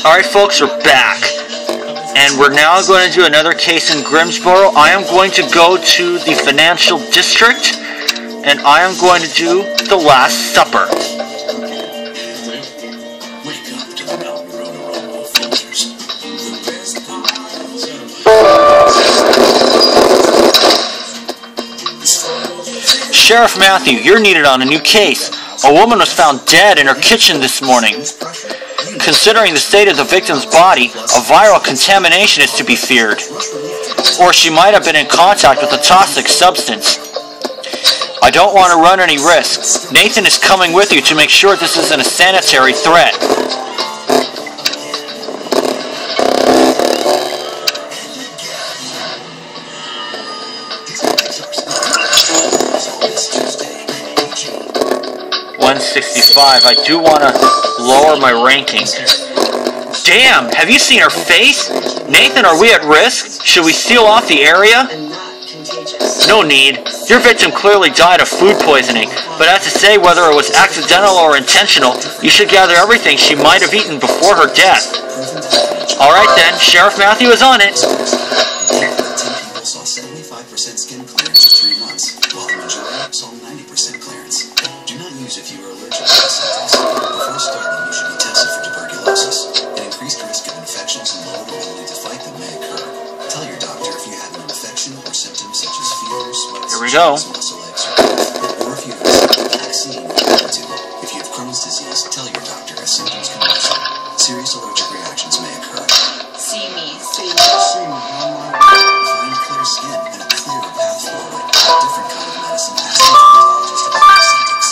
Alright folks, we're back. And we're now going to do another case in Grimsborough. I am going to go to the financial district, and I am going to do the Last Supper. Sheriff Matthew, you're needed on a new case. A woman was found dead in her kitchen this morning. Considering the state of the victim's body, a viral contamination is to be feared. Or she might have been in contact with a toxic substance. I don't want to run any risks. Nathan is coming with you to make sure this isn't a sanitary threat. $165. I do want to lower my ranking. Damn, have you seen her face? Nathan, are we at risk? Should we seal off the area? No need. Your victim clearly died of food poisoning, but as to say whether it was accidental or intentional, you should gather everything she might have eaten before her death. Alright then, Sheriff Matthew is on it. If you are allergic to this substance, before starting you should be tested for tuberculosis. An increased risk of infections and lower ability to fight them may occur. Tell your doctor if you have an infection or symptoms such as fever, sweats, here we go. muscle aches, or if you have received a vaccine you're able to. If you have Crohn's disease, tell your doctor as symptoms can worsen. Serious allergic reactions may occur. See me. Find clear skin and a clearer path forward. A different kind of medicine has to dermatologist about the symptoms.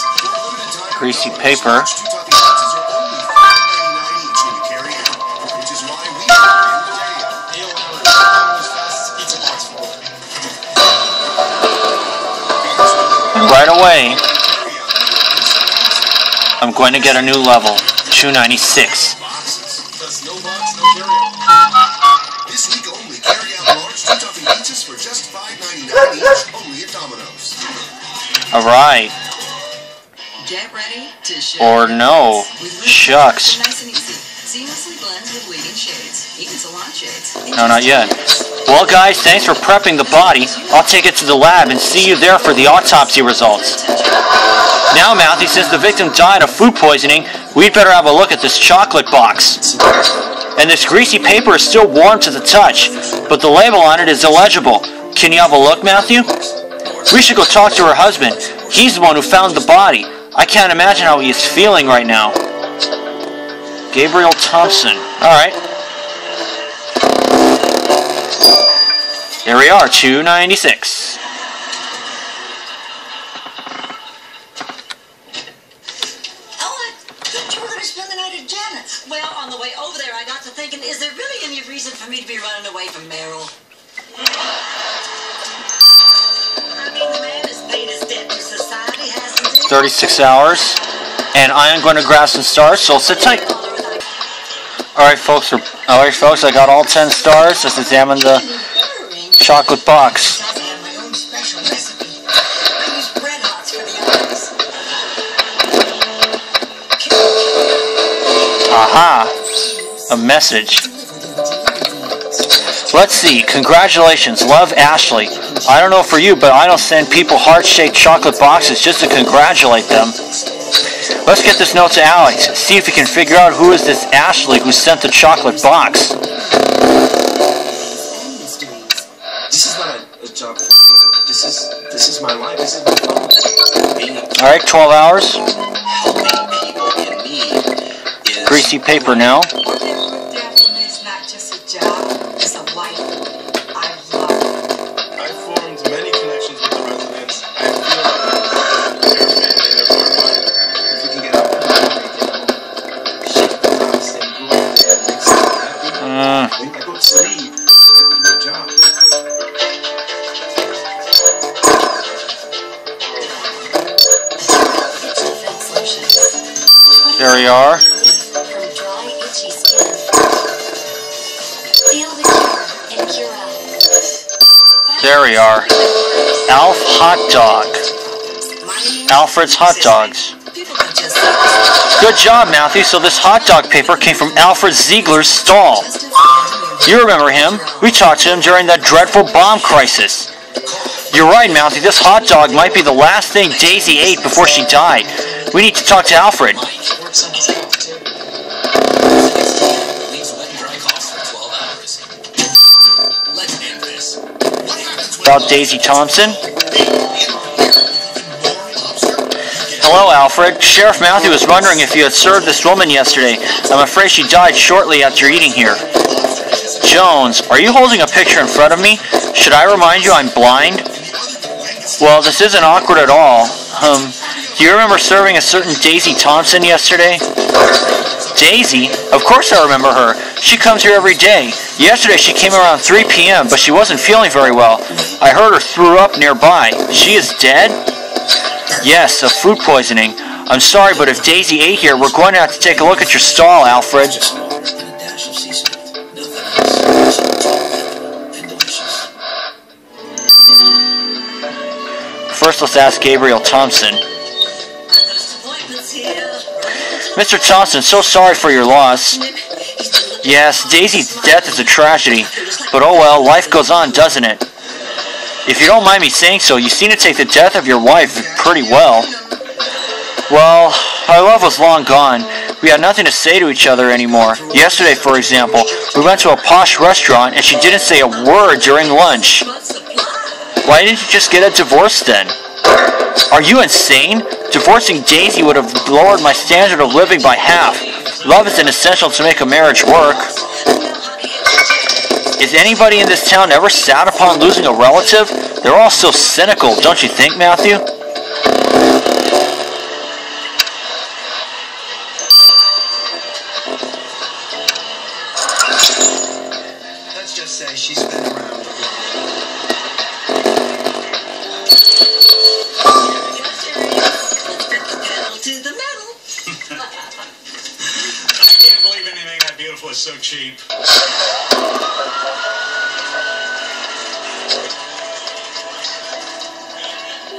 Greasy paper. And right away, I'm going to get a new level, 296. This week only, carry out large two-topping pizzas for just $5.99 each, only at Domino's. All right. Get ready to show Or no. Shucks. Nice and easy. Seamlessly blends with leading shades, even salon shades. No, not yet. Well, guys, thanks for prepping the body. I'll take it to the lab and see you there for the autopsy results. Now, Matthew, since the victim died of food poisoning, we'd better have a look at this chocolate box. And this greasy paper is still warm to the touch, but the label on it is illegible. Can you have a look, Matthew? We should go talk to her husband. He's the one who found the body. I can't imagine how he is feeling right now. Gabriel Thompson. Alright. Here we are, 296. Spend the night at Janet's. Well, on the way over there, I got to thinking, is there really any reason for me to be running away from Meryl? I mean, the man has paid his debt to society, hasn't he? 36 hours. And I am going to grab some stars, so sit tight. Alright, folks, I got all 10 stars. Let's examine the chocolate box. Aha! A message. Let's see. Congratulations. Love, Ashley. I don't know for you, but I don't send people heart-shaped chocolate boxes just to congratulate them. Let's get this note to Alex. See if we can figure out who is this Ashley who sent the chocolate box. This is not a job for me. This is my life. This is my phone. Alright, 12 hours. Helping people in need is Greasy paper now. It's not just a job, it's a wife I love. I've formed many connections with the residents. I feel like they're family, they're part of mine. If we can get out there and shake the house and go out there and make someone happy, when I go to sleep, I do my job. There we are. From dry, itchy skin. Feel the cure and cure out. There we are. Alf Hot Dog. Alfred's Hot Dogs. People don't just say this. Good job, Matthew. So this hot dog paper came from Alfred Ziegler's stall. You remember him. We talked to him during that dreadful bomb crisis. You're right, Matthew. This hot dog might be the last thing Daisy ate before she died. We need to talk to Alfred. About Daisy Thompson? Hello, Alfred. Sheriff Matthew was wondering if you had served this woman yesterday. I'm afraid she died shortly after eating here. Jones, are you holding a picture in front of me? Should I remind you I'm blind? Well, this isn't awkward at all. Do you remember serving a certain Daisy Thompson yesterday? Daisy? Of course I remember her. She comes here every day. Yesterday she came around 3 p.m., but she wasn't feeling very well. I heard her threw up nearby. She is dead? Yes, of food poisoning. I'm sorry, but if Daisy ate here, we're going to have to take a look at your stall, Alfred. First, let's ask Gabriel Thompson. Mr. Thompson, so sorry for your loss. Yes, Daisy's death is a tragedy, but oh well, life goes on, doesn't it? If you don't mind me saying so, you seem to take the death of your wife pretty well. Well, our love was long gone. We had nothing to say to each other anymore. Yesterday, for example, we went to a posh restaurant and she didn't say a word during lunch. Why didn't you just get a divorce then? Are you insane? Divorcing Daisy would have lowered my standard of living by half. Love isn't essential to make a marriage work. Is anybody in this town ever sad upon losing a relative? They're all so cynical, don't you think, Matthew? Let's just say she's been around a lot. I can't believe anything that beautiful is so cheap.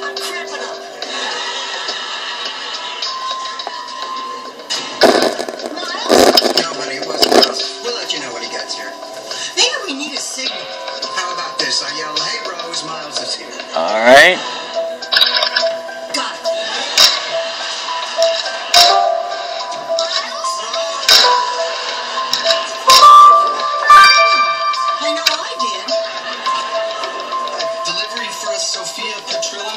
I'm cramping up. No, honey, it wasn't Miles. We'll let you know when he gets here. Maybe we need a signal. How about this? I yell, hey, Rose, Miles is here. Alright. Got it. I know I did. Delivery for Sophia Petrillo?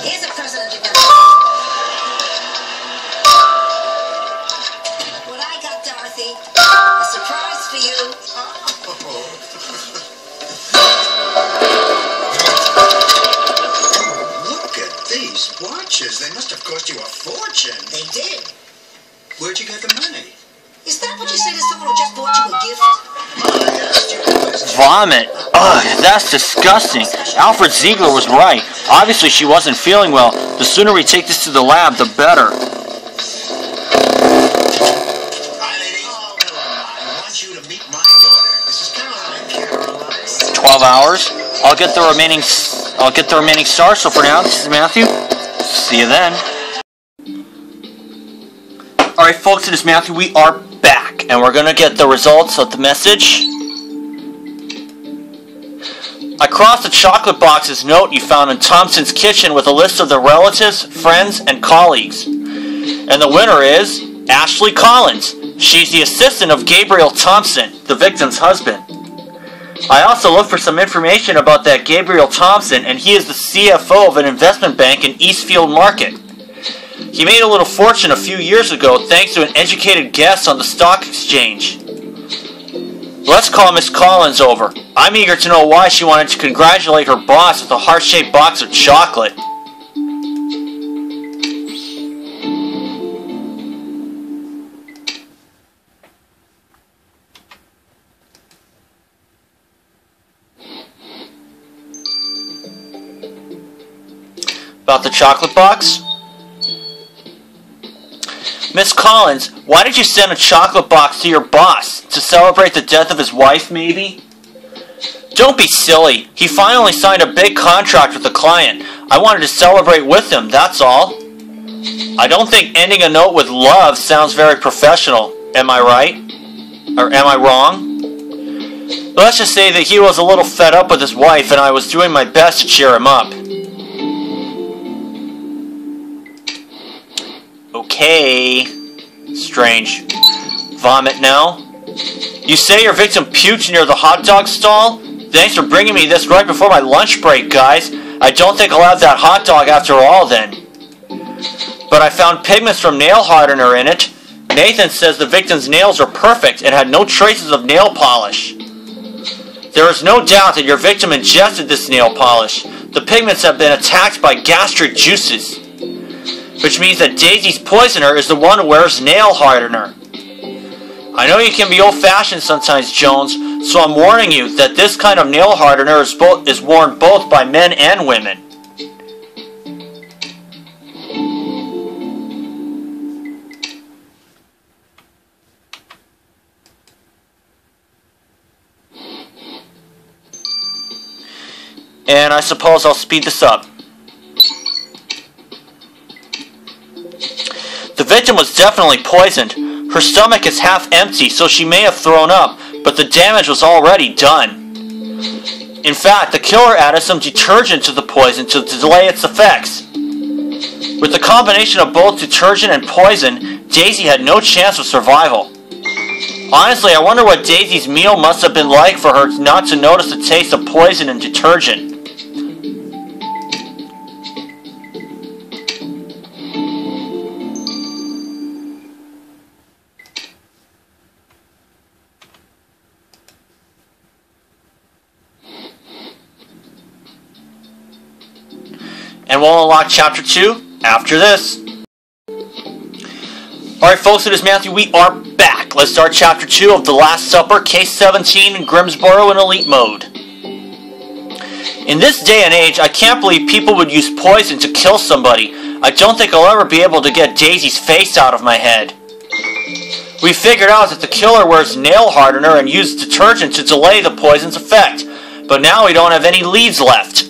Here's a present you got. What I got, Dorothy. A surprise for you. Look at these watches. They must have cost you a fortune. They did. Where'd you get the money? Is that what you say to someone who just bought you a gift? I asked you a question. Vomit. Ugh, that's disgusting. Alfred Ziegler was right. Obviously she wasn't feeling well. The sooner we take this to the lab, the better. Hi, ladies. Oh, hello. I want you to meet my daughter. This is Caroline. 12 hours. I'll get the remaining stars. So for now, this is Matthew. See you then. Alright folks, it is Matthew. We are back. And we're going to get the results of the message. I crossed the chocolate box's note you found in Thompson's kitchen with a list of the relatives, friends, and colleagues. And the winner is Ashley Collins. She's the assistant of Gabriel Thompson, the victim's husband. I also looked for some information about that Gabriel Thompson, and he is the CFO of an investment bank in Eastfield Market. He made a little fortune a few years ago thanks to an educated guess on the stock exchange. Let's call Miss Collins over. I'm eager to know why she wanted to congratulate her boss with a heart-shaped box of chocolate. About the chocolate box? Miss Collins, why did you send a chocolate box to your boss? To celebrate the death of his wife, maybe? Don't be silly. He finally signed a big contract with the client. I wanted to celebrate with him, that's all. I don't think ending a note with love sounds very professional. Am I right? Or am I wrong? Let's just say that he was a little fed up with his wife and I was doing my best to cheer him up. Okay. Strange. Vomit now? You say your victim puked near the hot dog stall? Thanks for bringing me this right before my lunch break, guys. I don't think I'll have that hot dog after all then. But I found pigments from nail hardener in it. Nathan says the victim's nails are perfect and had no traces of nail polish. There is no doubt that your victim ingested this nail polish. The pigments have been attacked by gastric juices, which means that Daisy's poisoner is the one who wears nail hardener. I know you can be old-fashioned sometimes, Jones, so I'm warning you that this kind of nail hardener is worn both by men and women. And I suppose I'll speed this up. The victim was definitely poisoned. Her stomach is half empty, so she may have thrown up, but the damage was already done. In fact, the killer added some detergent to the poison to delay its effects. With the combination of both detergent and poison, Daisy had no chance of survival. Honestly, I wonder what Daisy's meal must have been like for her not to notice the taste of poison and detergent. And we'll unlock Chapter 2 after this. Alright folks, it is Matthew. We are back. Let's start Chapter 2 of The Last Supper, Case 17 in Grimsborough in Elite Mode. In this day and age, I can't believe people would use poison to kill somebody. I don't think I'll ever be able to get Daisy's face out of my head. We figured out that the killer wears nail hardener and used detergent to delay the poison's effect, but now we don't have any leads left.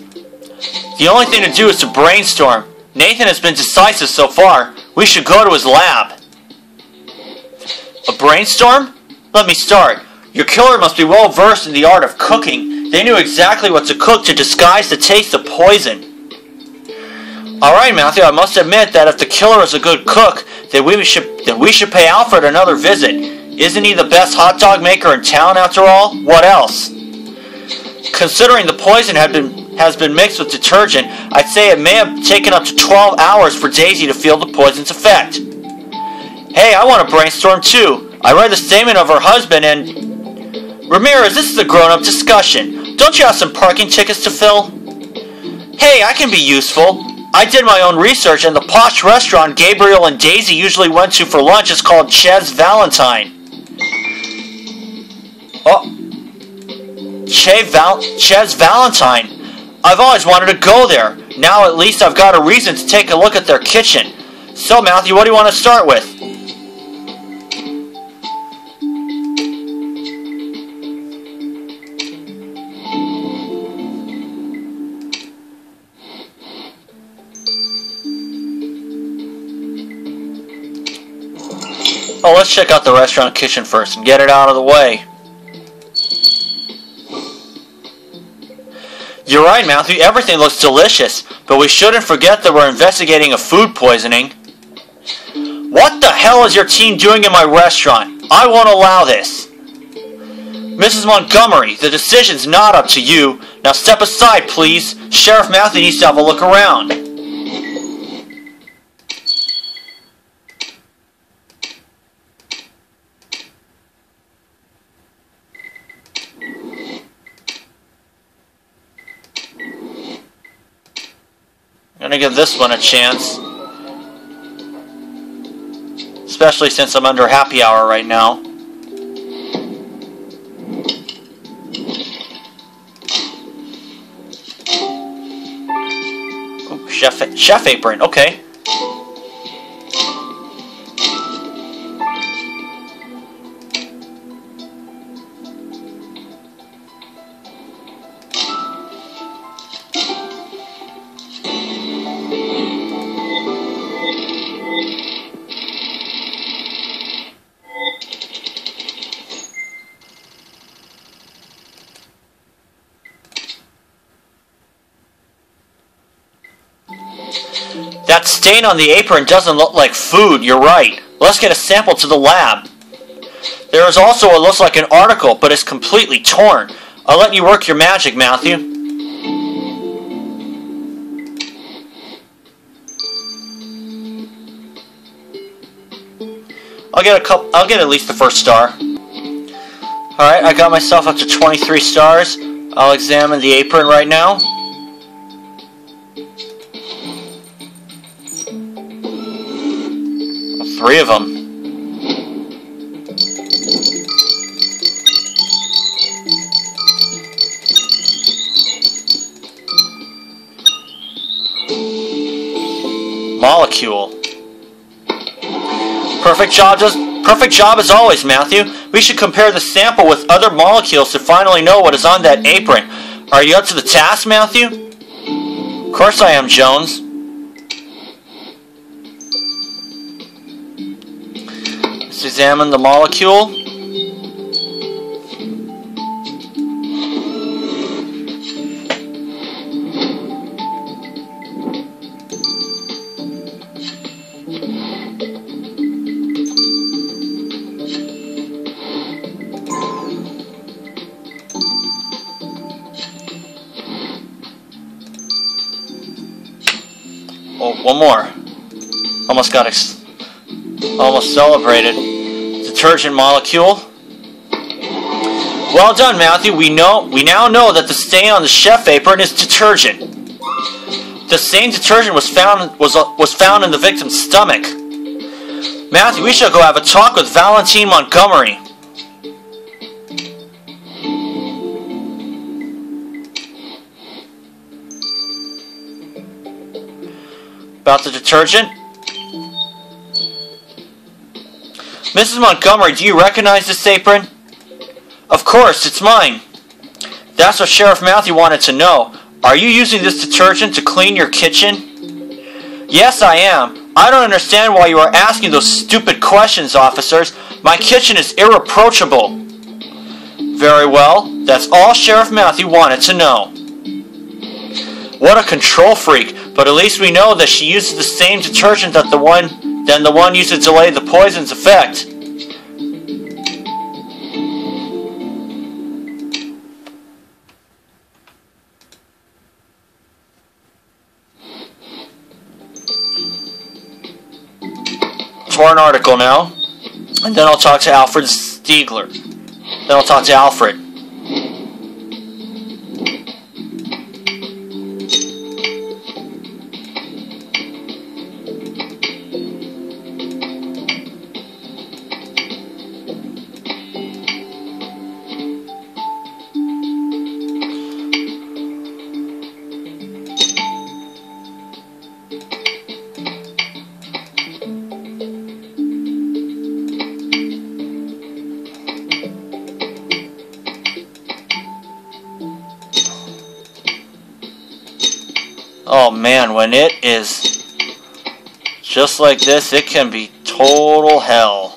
The only thing to do is to brainstorm. Nathan has been decisive so far. We should go to his lab. A brainstorm? Let me start. Your killer must be well versed in the art of cooking. They knew exactly what to cook to disguise the taste of poison. Alright, Matthew, I must admit that if the killer is a good cook, then we should pay Alfred another visit. Isn't he the best hot dog maker in town after all? What else? Considering the poison has been mixed with detergent, I'd say it may have taken up to 12 hours for Daisy to feel the poison's effect. Hey, I want to brainstorm too. I read the statement of her husband and... Ramirez, this is a grown-up discussion. Don't you have some parking tickets to fill? Hey, I can be useful. I did my own research and the posh restaurant Gabriel and Daisy usually went to for lunch is called Ches Valentine. Oh. Ches Valentine. I've always wanted to go there. Now at least I've got a reason to take a look at their kitchen. So Matthew, what do you want to start with? Oh, let's check out the restaurant kitchen first and get it out of the way. You're right, Matthew. Everything looks delicious, but we shouldn't forget that we're investigating a food poisoning. What the hell is your team doing in my restaurant? I won't allow this. Mrs. Montgomery, the decision's not up to you. Now step aside, please. Sheriff Matthew needs to have a look around. I'm gonna give this one a chance. Especially since I'm under happy hour right now. Oh, chef apron, okay. That stain on the apron doesn't look like food, you're right. Let's get a sample to the lab. There is also what looks like an article, but it's completely torn. I'll let you work your magic, Matthew. I'll get at least the first star. Alright, I got myself up to 23 stars. I'll examine the apron right now. Three of them. Molecule. Perfect job as always, Matthew. We should compare the sample with other molecules to finally know what is on that apron. Are you up to the task, Matthew? Of course I am, Jones. Let's examine the molecule. Oh, one more. Almost celebrated. Detergent molecule. Well done, Matthew. We now know that the stain on the chef apron is detergent. The same detergent was found in the victim's stomach. Matthew, we should go have a talk with Valentine Montgomery. About the detergent? Mrs. Montgomery, do you recognize this apron? Of course, it's mine. That's what Sheriff Matthew wanted to know. Are you using this detergent to clean your kitchen? Yes, I am. I don't understand why you are asking those stupid questions, officers. My kitchen is irreproachable. Very well. That's all Sheriff Matthew wanted to know. What a control freak. But at least we know that she uses the same detergent than the one used to delay the poison's effect. Torn article now. And then I'll talk to Alfred Stiegler. Then I'll talk to Alfred. Oh man, when it is just like this, it can be total hell.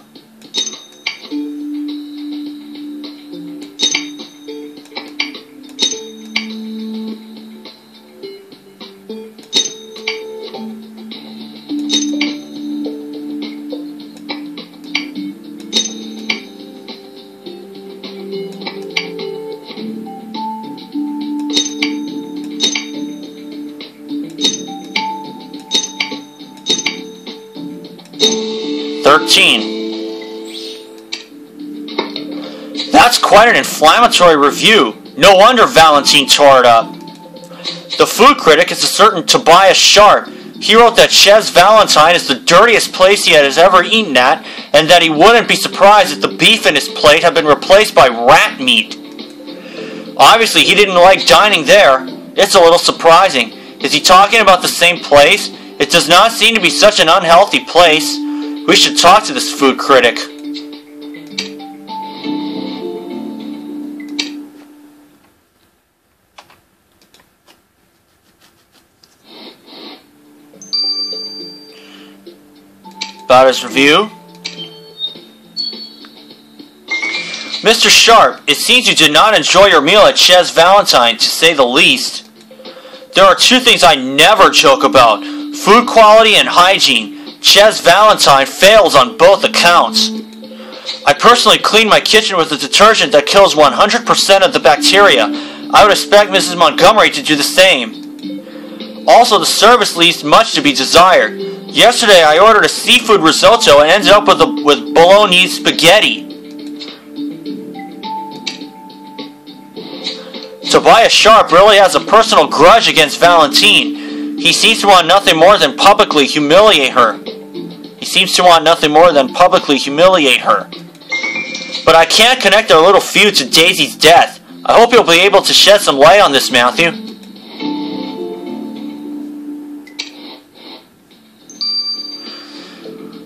That's quite an inflammatory review. No wonder Valentine tore it up. The food critic is a certain Tobias Sharp. He wrote that Chef's Valentine is the dirtiest place he has ever eaten at, and that he wouldn't be surprised if the beef in his plate had been replaced by rat meat. Obviously, he didn't like dining there. It's a little surprising. Is he talking about the same place? It does not seem to be such an unhealthy place. We should talk to this food critic. About his review. Mr. Sharp, it seems you did not enjoy your meal at Chez Valentine, to say the least. There are two things I never joke about: food Food quality and hygiene. Ches Valentine fails on both accounts. I personally clean my kitchen with a detergent that kills 100% of the bacteria. I would expect Mrs. Montgomery to do the same. Also, the service leaves much to be desired. Yesterday, I ordered a seafood risotto and ended up with bolognese spaghetti. Tobias Sharp really has a personal grudge against Valentine. He seems to want nothing more than publicly humiliate her. But I can't connect their little feud to Daisy's death. I hope you'll be able to shed some light on this, Matthew.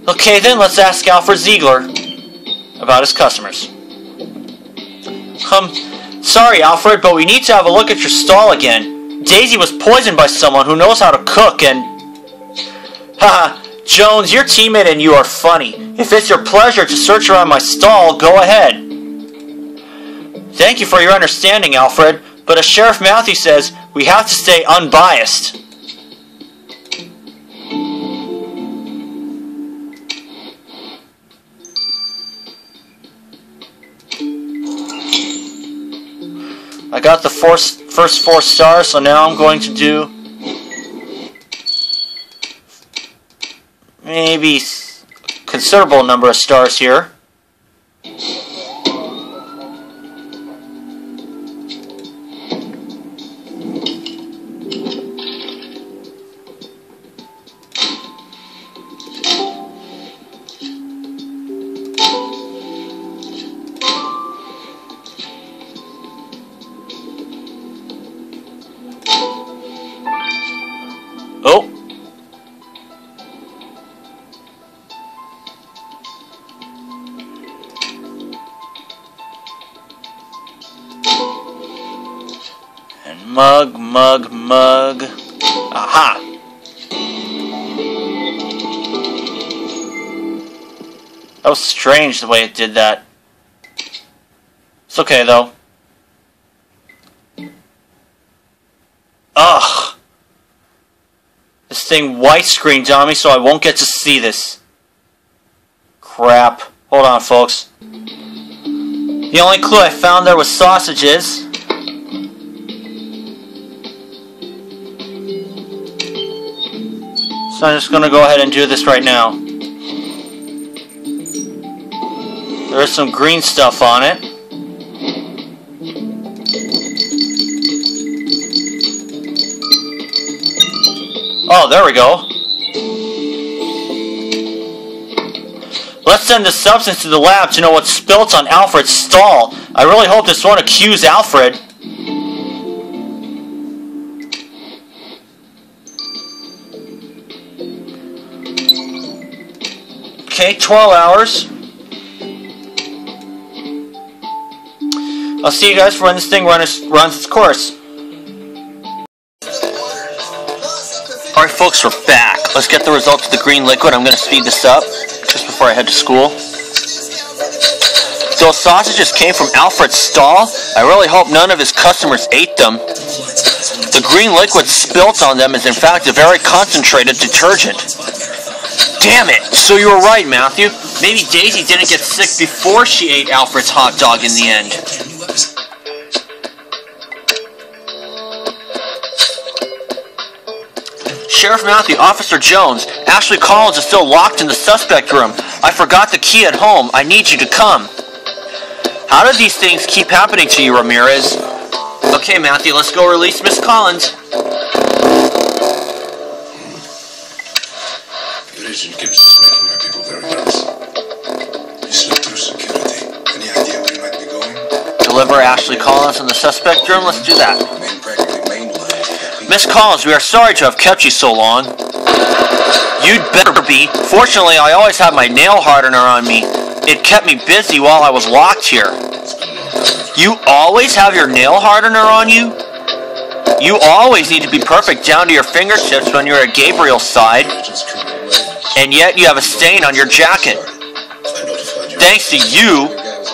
Okay then, let's ask Alfred Ziegler about his customers. Sorry Alfred, but we need to have a look at your stall again. Daisy was poisoned by someone who knows how to cook and... Haha, Jones, your teammate and you are funny. If it's your pleasure to search around my stall, go ahead. Thank you for your understanding, Alfred, but as Sheriff Matthew says, we have to stay unbiased. I got the first 4 stars, so now I'm going to do maybe a considerable number of stars here. Oh. And mug. Aha. That was strange the way it did that. It's okay though. Ugh. This thing white screened on me so I won't get to see this. Crap. Hold on, folks. The only clue I found there was sausages. So I'm just going to go ahead and do this right now. There's some green stuff on it. Oh, there we go. Let's send this substance to the lab to know what's spilt on Alfred's stall. I really hope this won't accuse Alfred. Okay, 12 hours. I'll see you guys for when this thing runs its course. Alright folks, we're back. Let's get the results of the green liquid. I'm going to speed this up just before I head to school. Those sausages came from Alfred's stall. I really hope none of his customers ate them. The green liquid spilt on them is in fact a very concentrated detergent. Damn it! So you were right, Matthew. Maybe Daisy didn't get sick before she ate Alfred's hot dog in the end. Sheriff Matthew, Officer Jones, Ashley Collins is still locked in the suspect room. I forgot the key at home. I need you to come. How do these things keep happening to you, Ramirez? Okay, Matthew, let's go release Miss Collins. Your agent Gibbs is making our people very nervous. You slipped through security. Any idea where you might be going? Deliver Ashley Collins in the suspect room? Let's do that. Main line. Miss Collins, we are sorry to have kept you so long. You'd better be. Fortunately, I always have my nail hardener on me. It kept me busy while I was locked here. You always have your nail hardener on you? You always need to be perfect down to your fingertips when you're at Gabriel's side. And yet you have a stain on your jacket. Thanks to you,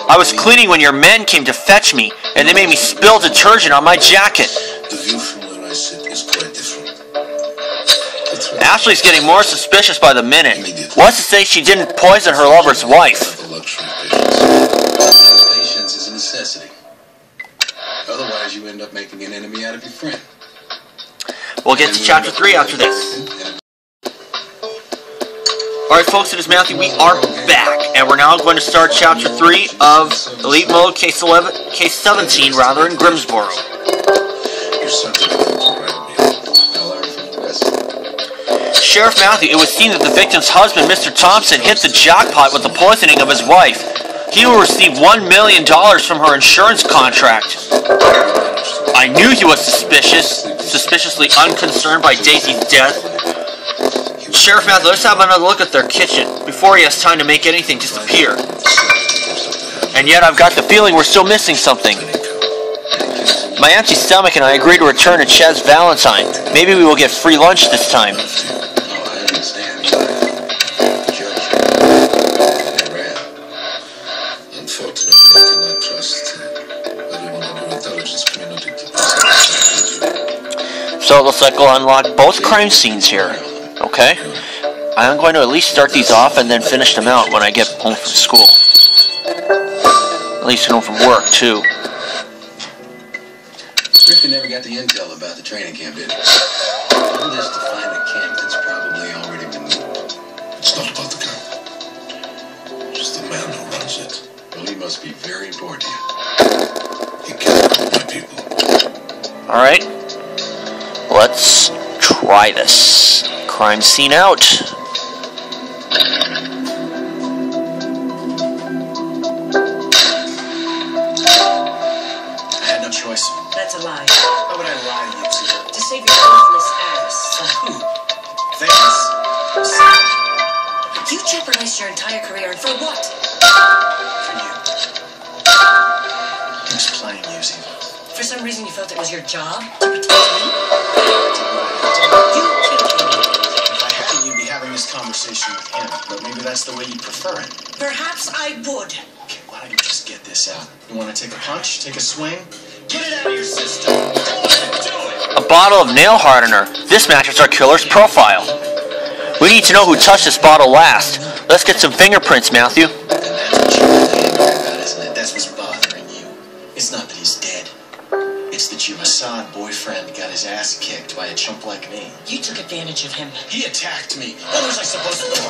I was cleaning when your men came to fetch me, and they made me spill detergent on my jacket. The view from where I sit is quite different. Ashley's getting more suspicious by the minute. What's to say she didn't poison her lover's wife? The luxury of patience. Patience is a necessity. Otherwise, you end up making an enemy out of your friend. We'll get to chapter 3 after this. Alright folks, it is Matthew. We are back, and we're now going to start chapter 3 of Elite Mode Case 17 rather, in Grimsborough. Here's something I'd like to write me. I'll learn from the rest. Sheriff Matthew, it was seen that the victim's husband, Mr. Thompson, hit the jackpot with the poisoning of his wife. He will receive $1 million from her insurance contract. I knew he was suspiciously unconcerned by Daisy's death. Sheriff Matthew, let's have another look at their kitchen before he has time to make anything disappear. And yet I've got the feeling we're still missing something. My empty stomach and I agreed to return to Chad's Valentine. Maybe we will get free lunch this time. I understand. Unfortunately, I cannot trust everyone on your intelligence community to So it looks like we'll unlock both crime scenes here. Okay? I'm going to at least start these off and then finish them out when I get home from school. At least home from work, too. Griffin never got the intel about the training camp, did he? All this to find a camp that's probably already been moved. It's not about the camp. Just the man who runs it. Well, he must be very important to you. He killed my people. Alright. Let's try this. Crime scene out. Choice. That's a lie. Why would I lie to you, Zero? To save your worthless ass. From who? Vegas? You jeopardized your entire career, and for what? For you. He was playing you, Zero. For some reason you felt it was your job to protect me? You killed him. If I hadn't, you'd be having this conversation with him. But maybe that's the way you prefer it. Perhaps I would. Okay, why don't you just get this out? You want to take a punch? Take a swing? Get it out of your system. Do it! A bottle of nail hardener. This matches our killer's profile. We need to know who touched this bottle last. Let's get some fingerprints, Matthew. And that's what you're angry about, isn't it? That's what's bothering you. It's not that he's dead. It's that your Mossad boyfriend got his ass kicked by a chump like me. You took advantage of him. He attacked me. What was I supposed to do?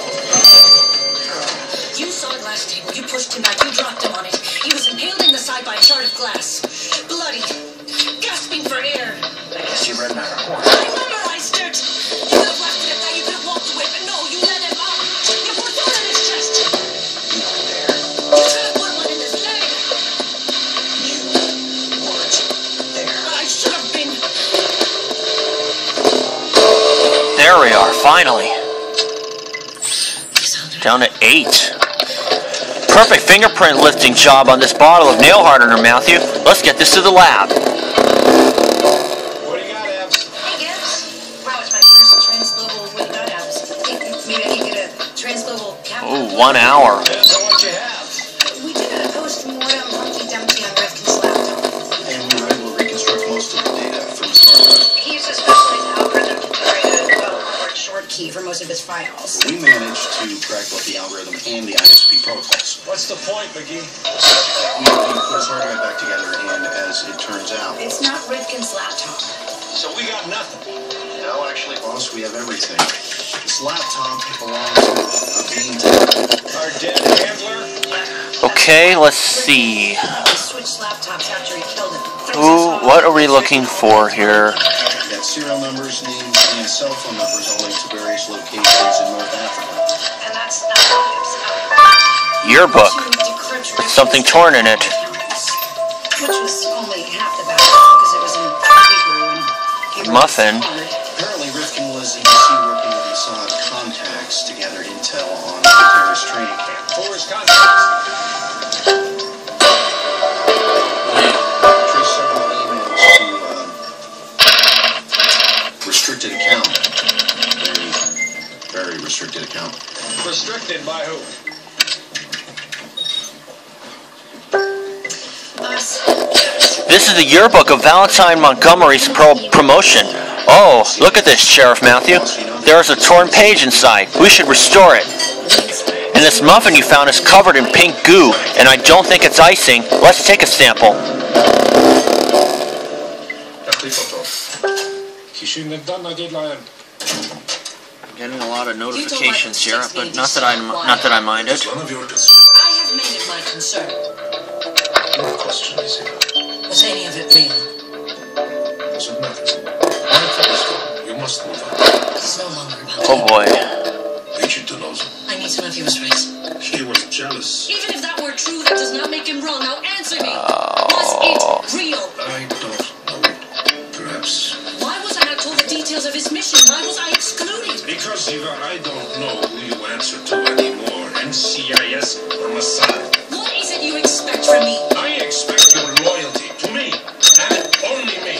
You saw it last table. You pushed him back. You dropped him on it. He was impaled in the side by a shard of glass. Bloody. Gasping for air. I guess you read my report. I memorized it. You could have left it at that. You could have walked away, but no, you let him up. You put one in his chest. You were there. You should have put one in his leg. You weren't there. I should have been. There we are, finally. Down to 8. Perfect fingerprint lifting job on this bottle of nail hardener, Matthew. Let's get this to the lab. What do you got, Abs? Hey, Gibbs. Wow, it's my first transglobal with gut abs. Maybe I can get a transglobal cap. Ooh, 1 hour. Depends on what you have. We did a post-mortem Humpty Dumpty on Rifkin's laptop. And we were able to reconstruct most of the data from his hard drive. He used a specialized algorithm to create a short key for most of his files. We managed to crack both the algorithm and the ISP protocols. What's the point, McGee? We put his hard drive back together, and as it turns out... It's not Rifkin's laptop. So we got nothing. No, actually, boss, we have everything. This laptop belongs to a being type. Our dead handler? Okay, let's see. He switched laptops after he killed him. Ooh, what are we looking for here? Got serial numbers, names, and cell phone numbers all linked to various locations in North Africa. And that's not Rifkin's. Yearbook. To decrypt Rifkin's Something torn in it. which was only half the battle because it was in Hebrew and Hebrew Muffin. was hard. Apparently, Rifkin was in D.C. working with Mossad contacts to gather intel on the terrorist training camp. For his contacts. Traced several emails to restricted account. Very restricted account. Restricted by who? Us. This is the yearbook of Valentine Montgomery's promotion. Oh, look at this, Sheriff Matthew. There is a torn page inside. We should restore it. And this muffin you found is covered in pink goo, and I don't think it's icing. Let's take a sample. I'm getting a lot of notifications here, but not that I mind it. I have made it my concern. What question is it? Was any of it real? Doesn't matter. You must move on. It's no longer about Oh boy. I need to know if he was right. He was jealous. Even if that were true, that does not make him wrong. Now answer me. Was it real? I don't know. Perhaps. Why was I not told the details of his mission? Why was I excluded? Because, Eva, I don't know who you answer to anymore. NCIS or Mossad. What is it you expect from me? I expect your loyalty to me, and only me.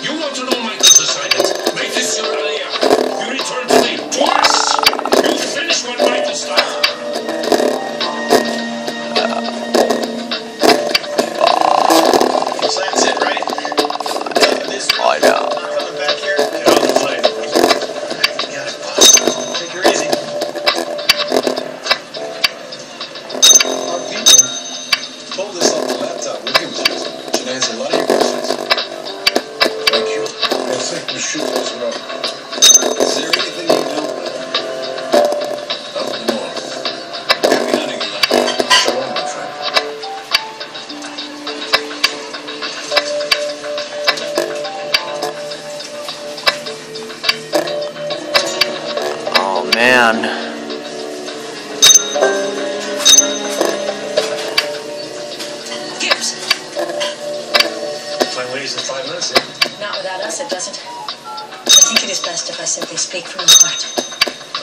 You want to know Michael's assignment? Make this your aliyah. You return to me, to us. You finish what Michael started. So that's it, right? I know. Not coming back here? Get on the plane. You got it, boss. Take her easy. Our people told us on the laptop William was using. Should answer a lot of your questions. Thank you. I think the shoot was wrong. Is there anything you don't know? Up north. Happy hunting, Eli. Shalom, my friend. Oh man. Gibbs. Plane leaves in 5 minutes, eh? Not without us, it doesn't. I think it is best if I simply speak from the heart.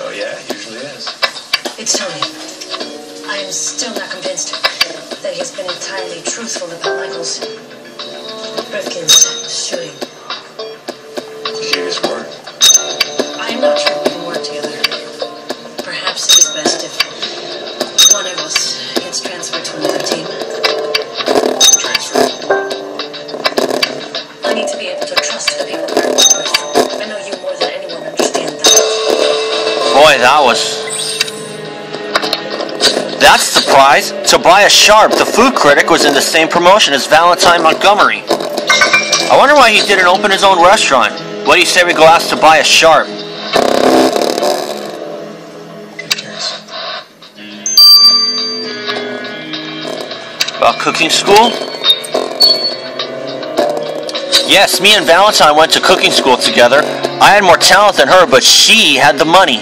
Oh, yeah, it usually is. It's Tony. I am still not convinced that he has been entirely truthful about Michael's Rifkin's shooting. He gave his word. I am not sure we can work together. Perhaps it is best if one of us gets transferred to another team. Transfer. I need to be able to trust the people I work with. I know you more than anyone understand that. Boy, that's the prize. Tobias Sharp, the food critic, was in the same promotion as Valentine Montgomery. I wonder why he didn't open his own restaurant. What do you say we go ask Tobias Sharp? About cooking school? Yes, me and Valentine went to cooking school together. I had more talent than her, but she had the money.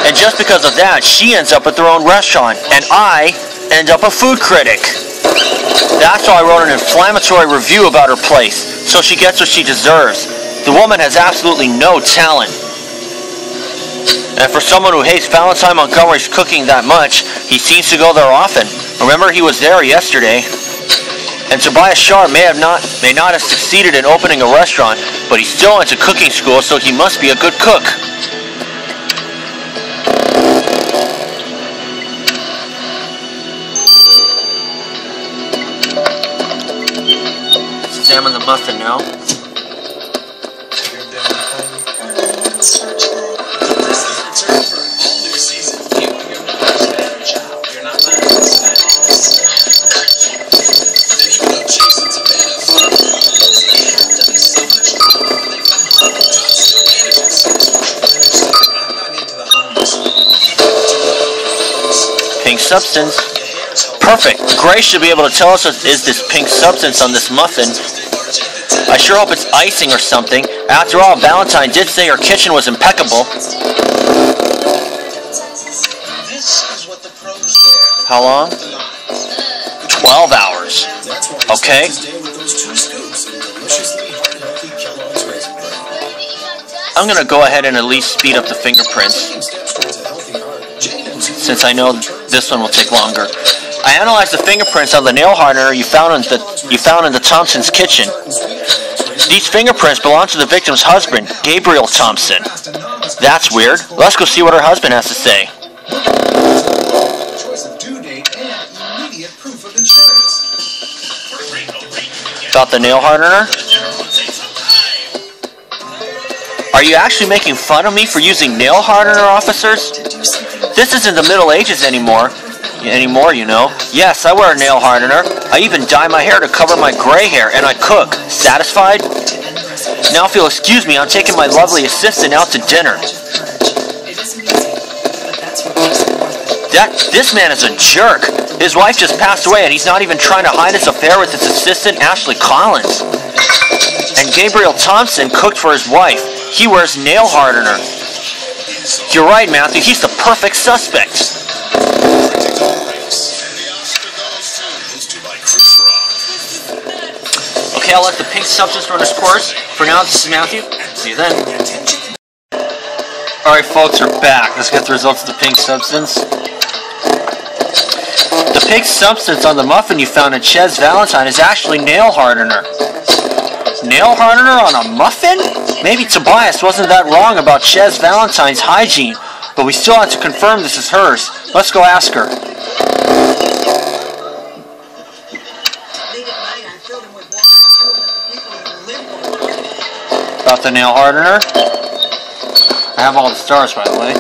And just because of that, she ends up with her own restaurant, and I end up a food critic. That's why I wrote an inflammatory review about her place, so she gets what she deserves. The woman has absolutely no talent. And for someone who hates Valentine Montgomery's cooking that much, he seems to go there often. Remember, he was there yesterday. And Tobias Sharp may not have succeeded in opening a restaurant, but he still went to cooking school, so he must be a good cook. Examine the muffin now. Pink substance. Perfect. Grace should be able to tell us what is this pink substance on this muffin. I sure hope it's icing or something. After all, Valentine did say her kitchen was impeccable. How long? 12 hours. Okay. I'm gonna go ahead and at least speed up the fingerprints, since I know this one will take longer. I analyzed the fingerprints on the nail hardener you found in the Thompson's kitchen. These fingerprints belong to the victim's husband, Gabriel Thompson. That's weird. Let's go see what her husband has to say. Choice of due date and immediate proof of insurance. About the nail hardener? Are you actually making fun of me for using nail hardener, officers? This isn't the Middle Ages anymore, you know. Yes, I wear a nail hardener. I even dye my hair to cover my gray hair, and I cook. Satisfied? Now if you'll excuse me, I'm taking my lovely assistant out to dinner. This man is a jerk. His wife just passed away, and he's not even trying to hide his affair with his assistant, Ashley Collins. And Gabriel Thompson cooked for his wife. He wears nail hardener. You're right, Matthew. He's the perfect suspect. Okay, I'll let the pink substance run its course. For now, this is Matthew. See you then. Alright, folks, we're back. Let's get the results of the pink substance. The pink substance on the muffin you found at Chez Valentine is actually nail hardener. Nail hardener on a muffin? Maybe Tobias wasn't that wrong about Chez Valentine's hygiene, but we still have to confirm this is hers. Let's go ask her. About the nail hardener? I have all the stars, by the way.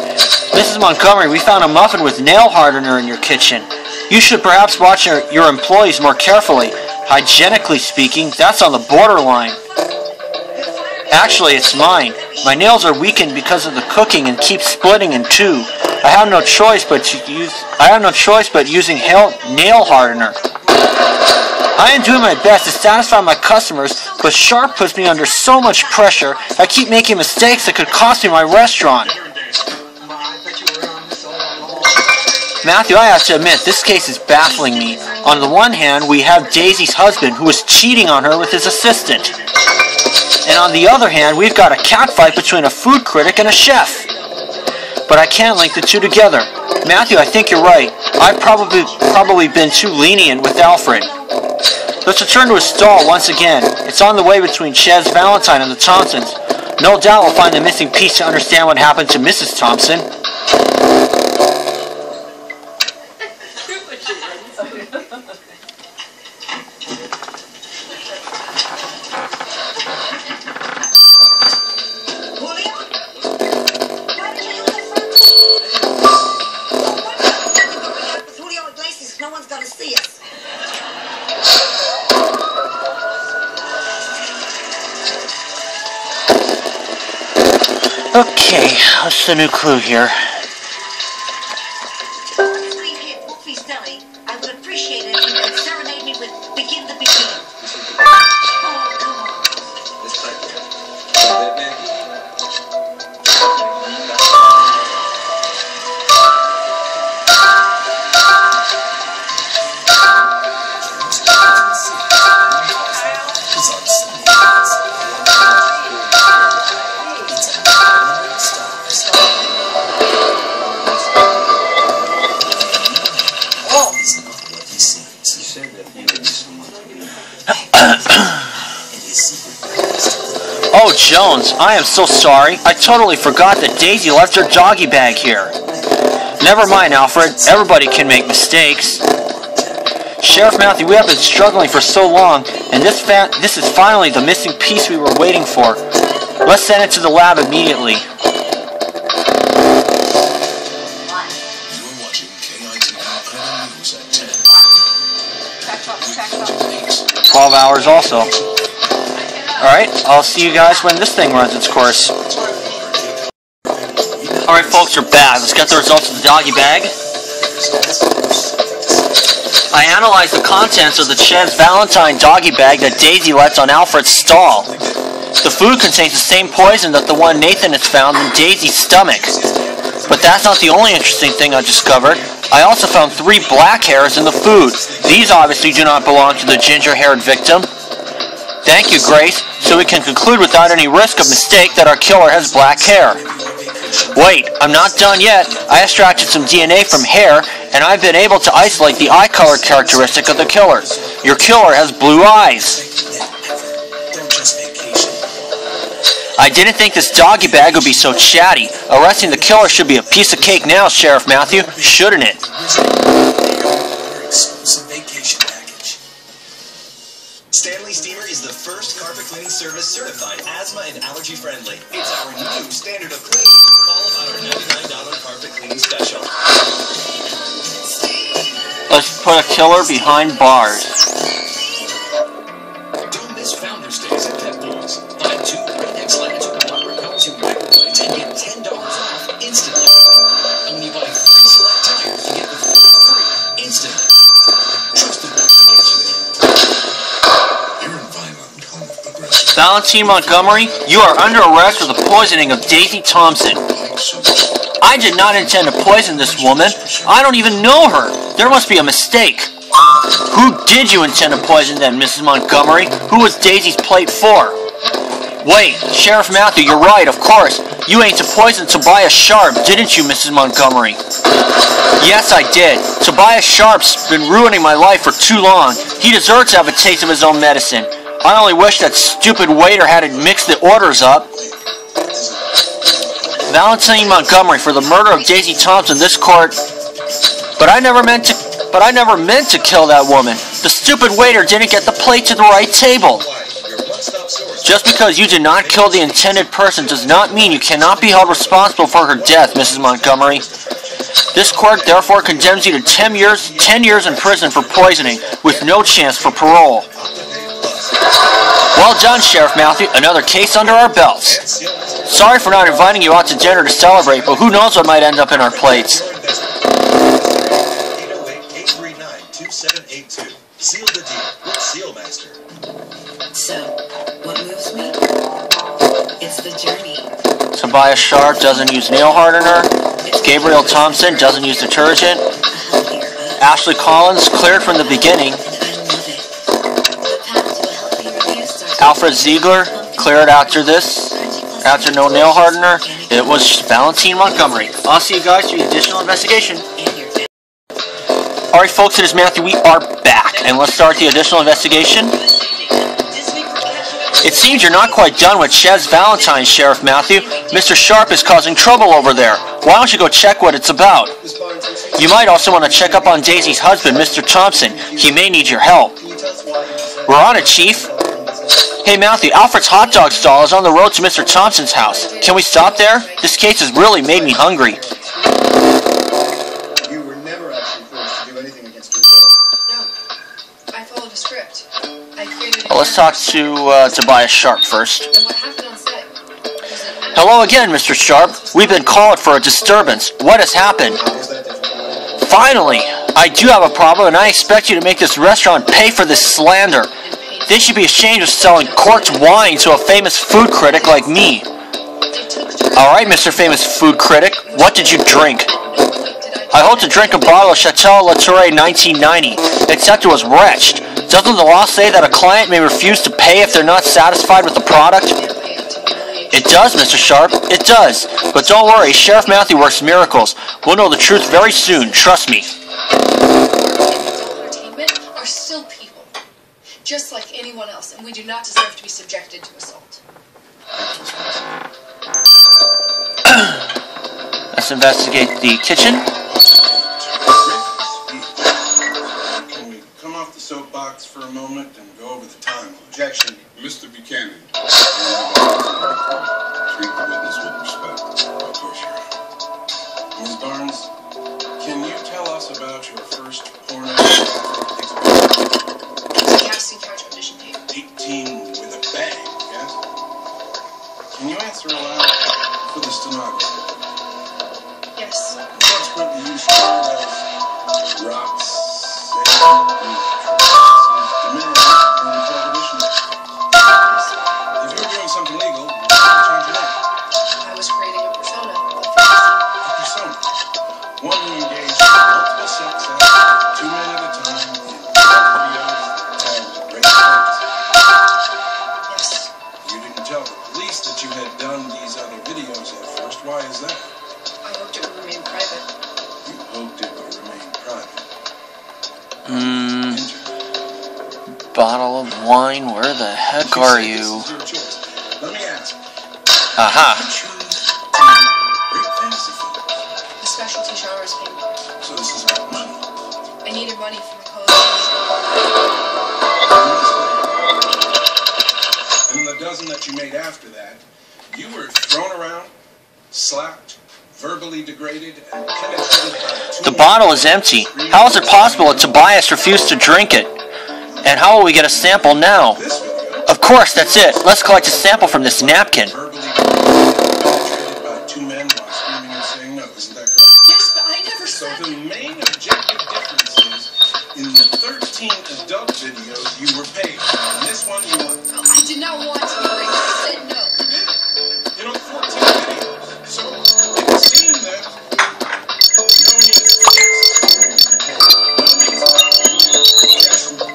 Mrs. Montgomery, we found a muffin with nail hardener in your kitchen. You should perhaps watch your employees more carefully. Hygienically speaking, that's on the borderline. Actually, it's mine. My nails are weakened because of the cooking and keep splitting in two. I have no choice but using nail hardener. I am doing my best to satisfy my customers, but Sharp puts me under so much pressure, I keep making mistakes that could cost me my restaurant. Matthew, I have to admit, this case is baffling me. On the one hand, we have Daisy's husband, who is cheating on her with his assistant. And on the other hand, we've got a catfight between a food critic and a chef. But I can't link the two together. Matthew, I think you're right. I've probably been too lenient with Alfred. Let's return to his stall once again. It's on the way between Chez Valentine and the Thompsons. No doubt we'll find the missing piece to understand what happened to Mrs. Thompson. No one's gonna see us. Okay, what's the new clue here? I would appreciate it if you could serenade me with Begin the Beginning. Oh, come on. Let's type that. That Oh, Jones, I am so sorry. I totally forgot that Daisy left her doggy bag here. Never mind, Alfred. Everybody can make mistakes. Sheriff Matthew, we have been struggling for so long, and this is finally the missing piece we were waiting for. Let's send it to the lab immediately. You're watching KITV News at 10. 12 hours also. Alright, I'll see you guys when this thing runs its course. Alright folks, we're back. Let's get the results of the doggy bag. I analyzed the contents of the Chez Valentine doggy bag that Daisy left on Alfred's stall. The food contains the same poison that the one Nathan has found in Daisy's stomach. But that's not the only interesting thing I discovered. I also found 3 black hairs in the food. These obviously do not belong to the ginger-haired victim. Thank you, Grace, so we can conclude without any risk of mistake that our killer has black hair. Wait, I'm not done yet. I extracted some DNA from hair, and I've been able to isolate the eye color characteristic of the killer. Your killer has blue eyes. I didn't think this doggy bag would be so chatty. Arresting the killer should be a piece of cake now, Sheriff Matthew, shouldn't it? Stanley Steamer is the first carpet cleaning service certified asthma and allergy friendly. It's our new standard of clean. Call about our $99 carpet cleaning special. Let's put a killer behind bars. Don't miss Founders Days at Pet Boys. Buy 2 great X-Lads or water repellents and microblades and get $10 off instantly. And when you buy 3 select tires, you get the 4th free instantly. Trust the boys to get you there. You're in violent aggressive. Valentine Montgomery, you are under arrest for the poisoning of Daisy Thompson. I did not intend to poison this woman. I don't even know her. There must be a mistake. Who did you intend to poison then, Mrs. Montgomery? Who was Daisy's plate for? Wait, Sheriff Matthew, you're right, of course. You aimed to poison Tobias Sharp, didn't you, Mrs. Montgomery? Yes, I did. Tobias Sharp's been ruining my life for too long. He deserves to have a taste of his own medicine. I only wish that stupid waiter hadn't mixed the orders up. Valentine Montgomery, for the murder of Daisy Thompson, this court... But I never meant to kill that woman. The stupid waiter didn't get the plate to the right table. Just because you did not kill the intended person does not mean you cannot be held responsible for her death, Mrs. Montgomery. This court therefore condemns you to 10 years in prison for poisoning, with no chance for parole. Well done, Sheriff Matthew. Another case under our belts. Sorry for not inviting you out to dinner to celebrate, but who knows what might end up in our plates. 808-839-2782. Seal the deal with Sealmaster. So, what moves me? It's the journey. Tobias Sharp doesn't use nail hardener. Gabriel Thompson doesn't use detergent. Ashley Collins cleared from the beginning. Alfred Ziegler cleared after this. After no nail hardener, it was Valentine Montgomery. I'll see you guys for the additional investigation. Alright folks, it is Matthew. We are back. And let's start the additional investigation. It seems you're not quite done with Chez Valentine, Sheriff Matthew. Mr. Sharp is causing trouble over there. Why don't you go check what it's about? You might also want to check up on Daisy's husband, Mr. Thompson. He may need your help. We're on it, Chief. Hey Matthew, Alfred's hot dog stall is on the road to Mr. Thompson's house. Can we stop there? This case has really made me hungry. You were never actually forced to do anything against your will. No. I followed a script. I created Well, let's talk to Tobias Sharp first. And what happened on set? Hello again, Mr. Sharp. We've been called for a disturbance. What has happened? Finally! I do have a problem, and I expect you to make this restaurant pay for this slander. They should be ashamed of selling corked wine to a famous food critic like me. Alright, Mr. Famous Food Critic, what did you drink? I hope to drink a bottle of Chateau Latour 1990, except it was wretched. Doesn't the law say that a client may refuse to pay if they're not satisfied with the product? It does, Mr. Sharp, it does. But don't worry, Sheriff Matthew works miracles. We'll know the truth very soon, trust me. Entertainment are still people. Just like anyone else, and we do not deserve to be subjected to assault. Let's investigate the kitchen. Can we come off the soapbox for a moment and go over the time? Objection. Mr. Buchanan. Treat the witness with respect. Of course, Your Honor. Ms. Barnes, can you tell us about your first porno exhibition? Casting couch audition tape. 18 with a bang, yes? Can you answer aloud for the stenographer? Yes. Subsequently, you scored as rocks, sand, and diminished in prohibition. If you were doing something legal, you should change your name. I was creating a persona. A persona. One who engaged in multiple sex acts, 2 men at a time, in videos, tagged rape acts. Yes. You didn't tell the police that you had done these other videos at first. Why is that? I hoped it would remain private. You hoped it would remain private. Bottle of wine, where the heck are you? This is your choice. Let me ask. Aha. You choose to make great fantasy films. The specialty genre is pink. So this is about money. I needed money for my clothes. And what you made after that, you were thrown around, slapped, verbally degraded, and penetrated by two The bottle is empty. How is it possible that Tobias refused to drink it? And how will we get a sample now? This video, Of course, that's it. Let's collect a sample from this napkin. verbally penetrated by two men while screaming and saying no. Isn't that correct? Yes, but I never So said. the main objective difference is in the 13 adult videos you were paid. In this one you were. I did not want to be raped. I said no. You know, 14 videos. So it would seem that no means yes. No means no. Yes, proof.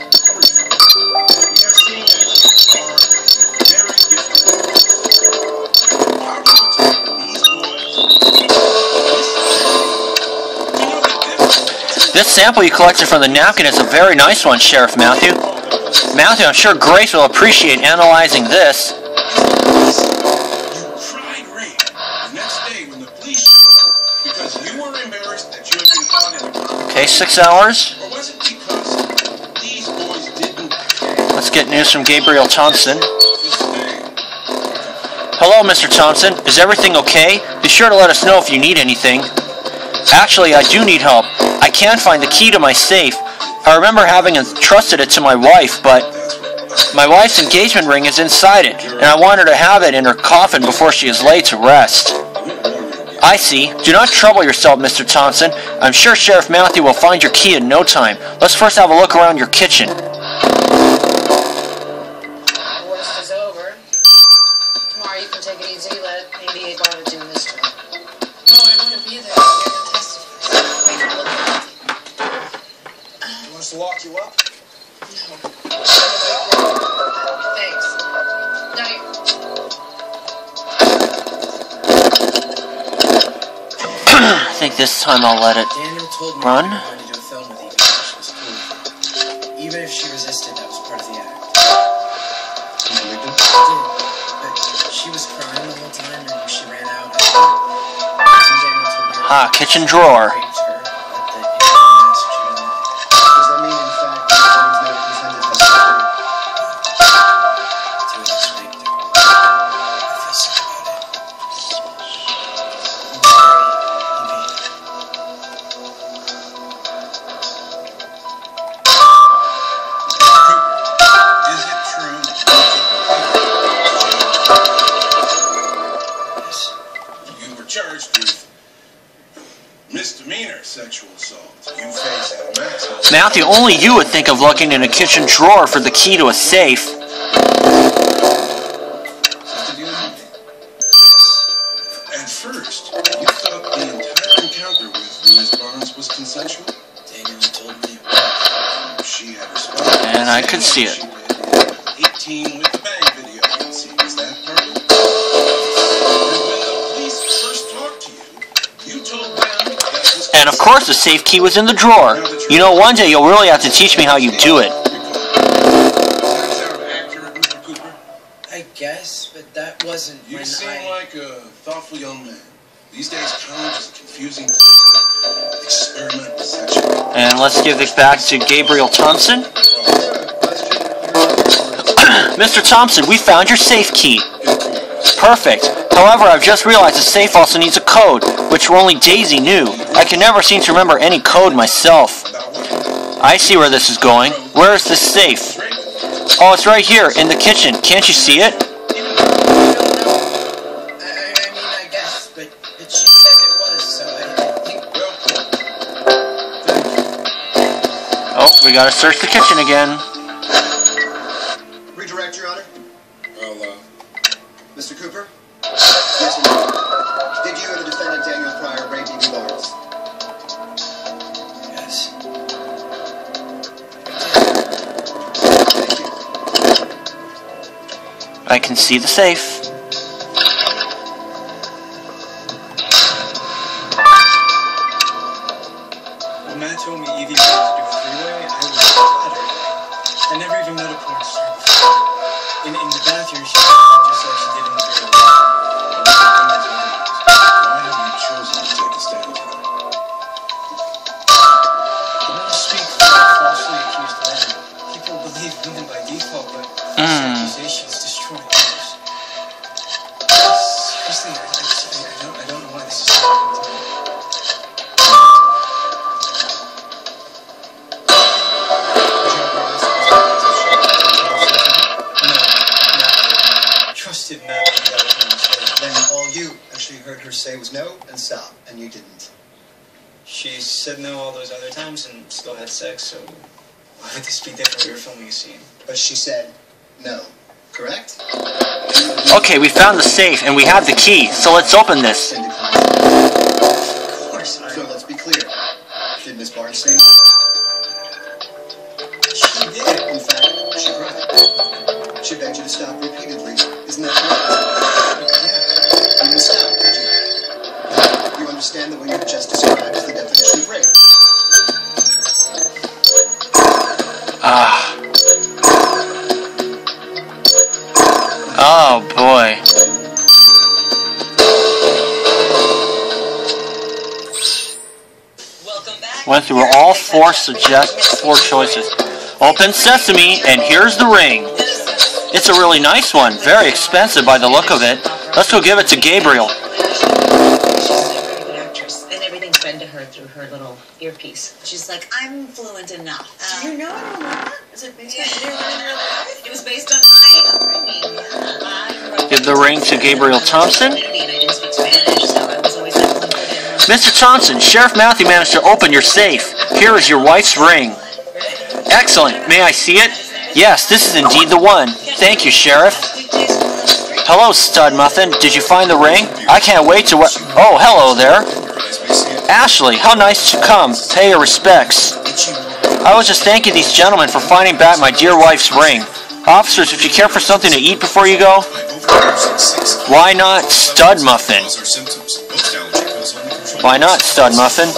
We are seeing that you are very gifted. How do you expect these boys? You know the difference. This sample you collected from the napkin is a very nice one, Sheriff Matthew. Matthew, I'm sure Grace will appreciate analyzing this. You cried rape the next day when the police showed up because you were embarrassed that you had been caught in a crime. Okay, 6 hours. Or was it because these boys didn't care? Let's get news from Gabriel Thompson. Just stay. Hello, Mr. Thompson. Is everything okay? Be sure to let us know if you need anything. Actually, I do need help. I can't find the key to my safe. I remember having entrusted it to my wife, but my wife's engagement ring is inside it, and I want her to have it in her coffin before she is laid to rest. I see. Do not trouble yourself, Mr. Thompson. I'm sure Sheriff Matthew will find your key in no time. Let's first have a look around your kitchen. The worst is over. Tomorrow you can take it easy, let maybe bother doing this time. No, I want to be there. You're going to testify. Wait for looking at it. You want us to lock you up? Thanks. Night. I think this time I'll let it Daniel told me run. he wanted to do a film with Evie because she was cool. Even if she resisted, that was part of the act. She did, but she was crying the whole time and she ran out. So Daniel told me Ah, kitchen drawer. raped her, but that if he asked, she would lie. Does that mean, in fact, that Bones never consented to have surgery? To have raped her. I feel sick about it. I'm sorry, Evie. Is it true that Yes. you were charged with misdemeanor sexual assault? You face a maximum. Matthew, only you would think of looking in a kitchen drawer for the key to a safe. Is this the deal you made? At first, you thought the entire encounter with Ms. Barnes was consensual. Daniel told me it was. She had responded. And I could see it. She did 18 with the bang video. It seems. Is that part of it? And when the police first talked to you, you told them that was And of course the safe key was in the drawer. You know, one day you'll really have to teach me how you do it. That sound accurate, Mr. Cooper? I guess, but that wasn't You when seem I... like a thoughtful young man. These days, college is a confusing place to experiment with sexuality. And let's give it back to Gabriel Thompson. Mr. Thompson, we found your safe key. Perfect. However, I've just realized the safe also needs a code, which only Daisy knew. I can never seem to remember any code myself. I see where this is going. Where is this safe? Oh, it's right here, in the kitchen. Can't you see it? I mean, I guess, but she says it was, so I think... Oh, we gotta search the kitchen again. Redirect, Your Honor. Well, Mr. Cooper? Yes or no? Did you and the defendant Daniel Pryor rape Evie Barnes? Yes. Thank you. I can see the safe. When Matt told me Evie wanted to do a three-way, I was flattered. I never even met a porn star before. In the bathroom, she acted just like she did in the real world. Why have you chosen to take a stand for her? I want to speak for a falsely accused man. People believe women by default, but false accusations destroy others. I don't know why this is happening to me. Trusted Matt like that was my mistake. Then all you actually heard her say was no and stop, and you didn't. She said no all those other times and still had sex, so why would this be different? We were filming a scene. But she said no, correct? Okay, we found the safe and we have the key, so let's open this. Of course. So let's be clear. Did Miss Barnes say no? She did. In fact, she cried. She begged you to stop repeatedly. Isn't that correct? Yeah. You didn't stop, did you? You understand that what you've just described is the definition of rape. Oh boy. Went through all four choices. Open sesame, and here's the ring. It's a really nice one. Very expensive by the look of it. Let's go give it to Gabriel. She's a very good actress, and everything's been to her through her little earpiece. She's like, I'm fluent enough. Do you know Mama? Is it based on your real life? It was based on my upbringing. I grew up Give the ring to Gabriel Thompson. and I didn't speak Spanish, so I was always like, Mr. Thompson, Sheriff Matthew managed to open your safe. Here is your wife's ring. Excellent. May I see it? Yes, this is indeed the one. Thank you, Sheriff. Hello, Stud Muffin. Did you find the ring? I can't wait to Oh, hello there. Ashley, how nice to come. Pay your respects. I was just thanking these gentlemen for finding back my dear wife's ring. Officers, if you care for something to eat before you go? Why not Stud Muffin? Why not Stud Muffin?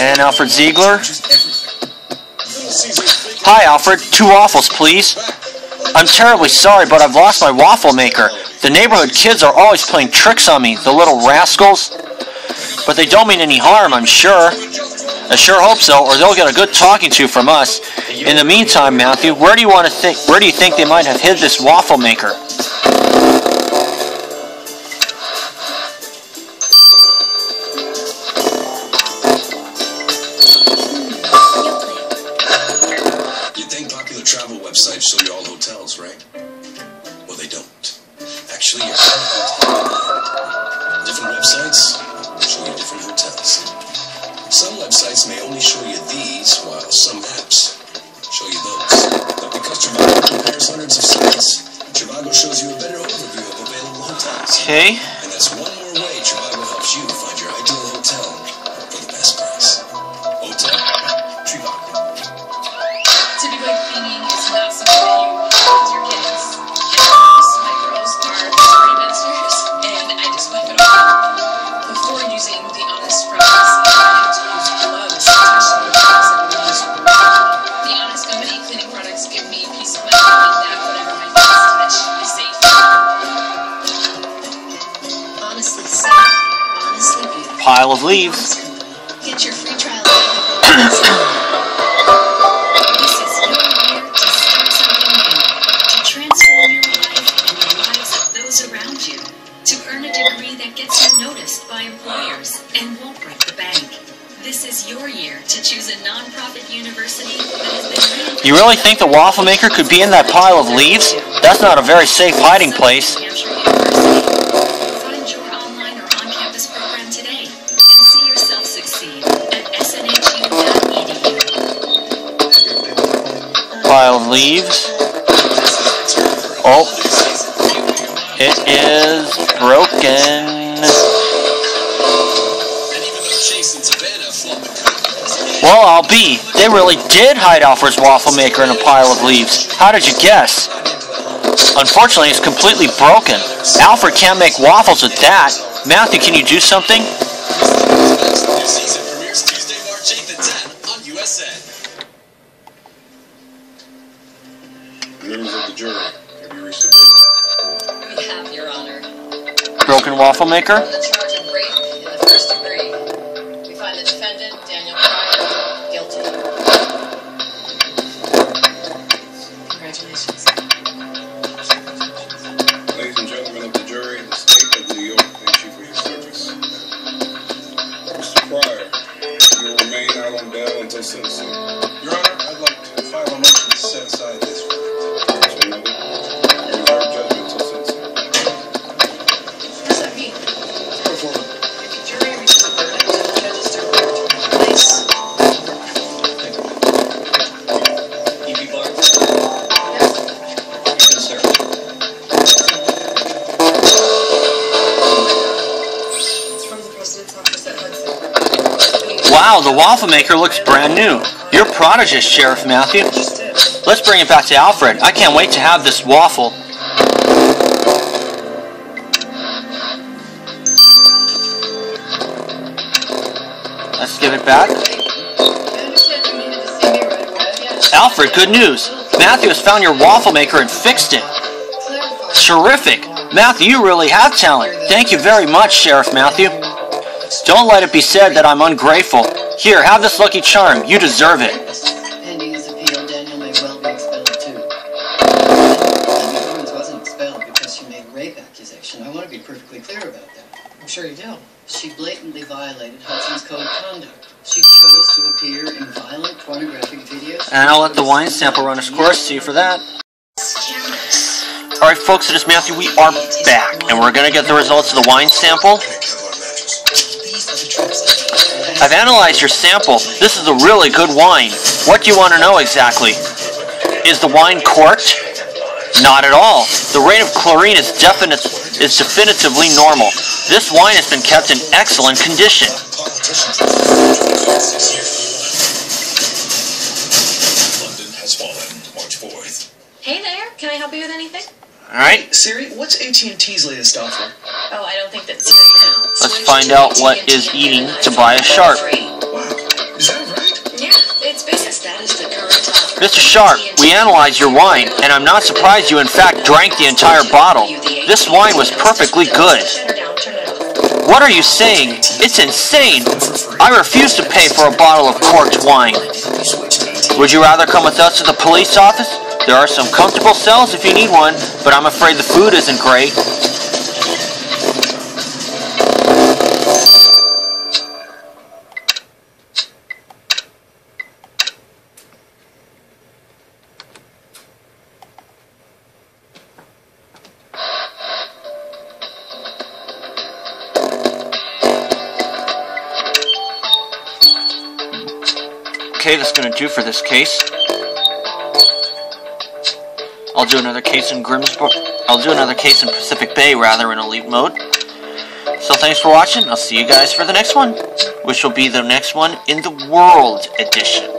And Alfred Ziegler. Hi, Alfred. 2 waffles, please. I'm terribly sorry, but I've lost my waffle maker. The neighborhood kids are always playing tricks on me, the little rascals. But they don't mean any harm, I'm sure. I sure hope so, or they'll get a good talking to from us. In the meantime, Matthew, where do you think they might have hid this waffle maker? You'd think popular travel websites show you all hotels, right? Well, they don't. Actually, you're different websites show you different hotels. Some websites may only show you these, while some apps show you those. But because Trivago compares hundreds of sites, Trivago shows you a better overview of available hotels. Okay. And that's one more way Trivago helps you find your ideal hotel for the best price. Hotel Trivago. To be like cleaning is not something that you want with your kids. In our house, my girls are sorry ministers, and I just wipe it off. Before using the Honest products, I like to use gloves to touch the products that we use. The Honest Company cleaning products give me peace of mind knowing that whatever my hands touch is safe. honestly safe, honestly beautiful. Pile of leaves. Get your free trial today. This is your year to start something new, to transform your life and the lives of those around you, to earn a degree that gets you noticed by employers and won't break the bank. This is your year to choose a non-profit university that has been reinvented. You really think the waffle maker could be in that pile of leaves? That's not a very safe hiding place. Find your online or on-campus program today and see yourself succeed at snhu.edu. Pile of leaves. Oh. It is broken. Well, I'll be. They really did hide Alfred's waffle maker in a pile of leaves. How did you guess? Unfortunately, it's completely broken. Alfred can't make waffles with that. Matthew, can you do something? New season premieres Tuesday, March 8th at 10 on USA. Members of the jury, have you reached a verdict? We have, Your Honor. Broken waffle maker? On the charge of rape in the first degree, we find the defendant, Daniel Pryor, guilty. set aside this verdict. That's what I did. I reserve judgment until sentencing. What does that mean? It's pro forma. If the jury reaches a verdict, the judges are required to release. E.B. Barnes, Yes. you can serve. It's from the president's office at Hudson. Wow, the waffle maker looks brand new. You're prodigious, Sheriff Matthew. Just did. Let's bring it back to Alfred. I can't wait to have this waffle. Let's give it back. I understand you needed to see me right away. Yes. Alfred, good news. Matthew has found your waffle maker and fixed it. Clarify. Terrific. Matthew, you really have talent. Thank you very much, Sheriff Matthew. Don't let it be said that I'm ungrateful. Here, have this lucky charm. You deserve it. Pending his appeal, Daniel may well be expelled too. Amy Owens wasn't expelled because she made a rape accusation. I want to be perfectly clear about that. I'm sure you do. She blatantly violated Hudson's code of conduct. She chose to appear in violent pornographic videos. And I'll let the wine sample run its course. See you for that. Alright folks, it is Matthew. We are back. And we're going to get the results of the wine sample. I've analyzed your sample. This is a really good wine. What do you want to know exactly? Is the wine corked? Not at all. The rate of chlorine is definitively normal. This wine has been kept in excellent condition. London has fallen, March 4th. Hey there, can I help you with anything? Alright, Siri, what's AT&T's latest offer? Oh, I don't think that Siri counts. let's find out what is eating to buy a sharp. Wow, is that right? Yeah, it's basic. That is the current offer. Mr. Sharp, we analyzed your wine, and I'm not surprised you in fact drank the entire bottle. This wine was perfectly good. Shut her down, turn it off. What are you saying? It's insane. I refuse to pay for a bottle of corked wine. Would you rather come with us to the police office? There are some comfortable cells if you need one, but I'm afraid the food isn't great. Okay, that's going to do for this case. I'll do another case in Grimsborough. I'll do another case in Pacific Bay, rather, in Elite mode. So thanks for watching. I'll see you guys for the next one, which will be the next one in the World Edition.